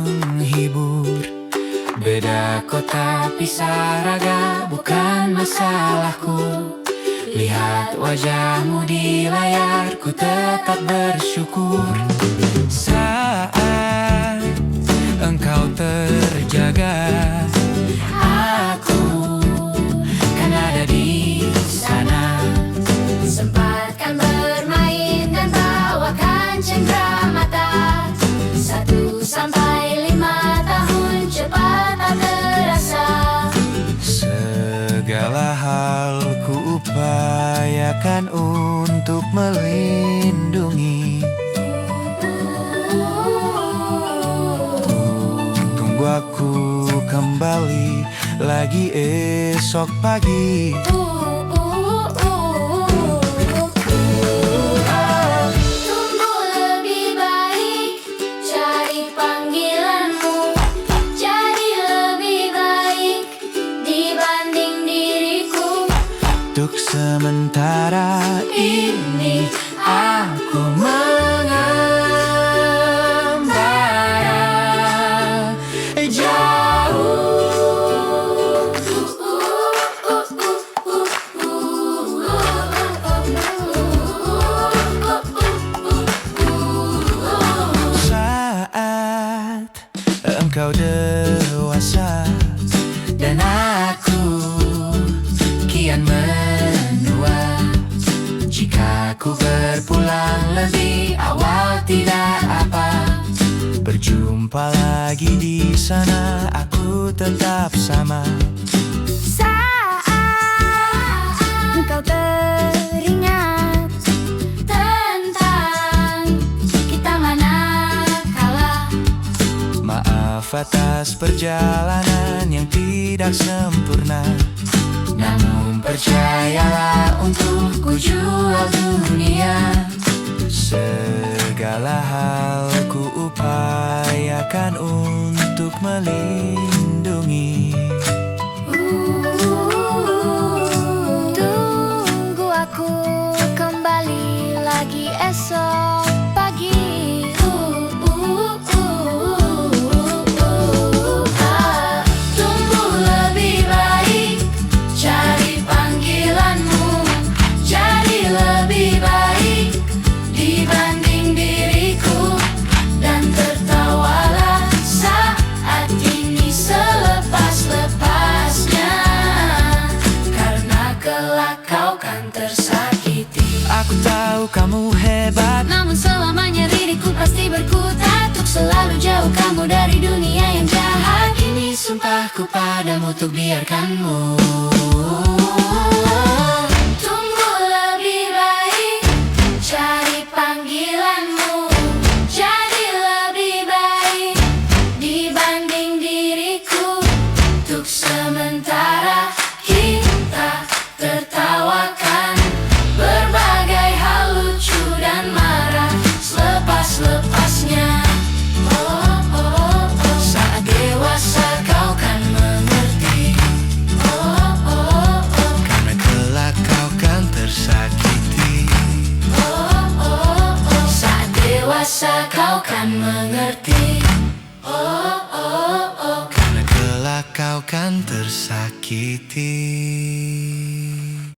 menghibur. Beda kota pisah raga bukan masalahku. Lihat wajahmu di layar, ku tetap bersyukur. Saat engkau terjaga, aku kan ada di sana. Sempatkan bermain dan tawakan cendera mata. 1 sampai 5 tahun cepat tak terasa. Segala hal ku upayakan untuk melindungi. Tunggu aku kembali lagi esok pagi. Tunggu lebih baik, cari panggilanmu. Jadi lebih baik dibanding diriku. Untuk sementara ini aku mengembara jauh. Saat engkau dewasa dan aku kian menua. Jika ku berpulang lebih awal tidak apa. Berjumpa lagi di sana, aku tetap sama. Saat engkau teringat tentang kita manakala. Maaf atas perjalanan yang tidak sempurna, namun percayalah untuk ku jual dunia. Segala hal ku upayakan untuk melindungi. Tunggu aku kembali lagi esok pagi. Tunggu lebih baik, cari panggilanmu. Jadi lebih baik dibanding diriku. Dan tertawalah saat ini selepas-lepasnya, karena kelak kau kan tersakiti. Aku tahu kamu hebat, Namun selamanya diriku pasti berkutat untuk selalu jauh kamu dari dunia yang jahat. ini sumpahku padamu untuk biarkanmu. Tunggu lebih baik, cari panggilanmu. Jadi lebih baik dibanding diriku. Untuk sementara kita tertawakan berbagai hal lucu dan marah selepas-lepasnya. Saat dewasa kau kan mengerti. Karena kelak kau kan tersakiti. Saat dewasa kau kan mengerti. Karena kelak kau kan tersakiti.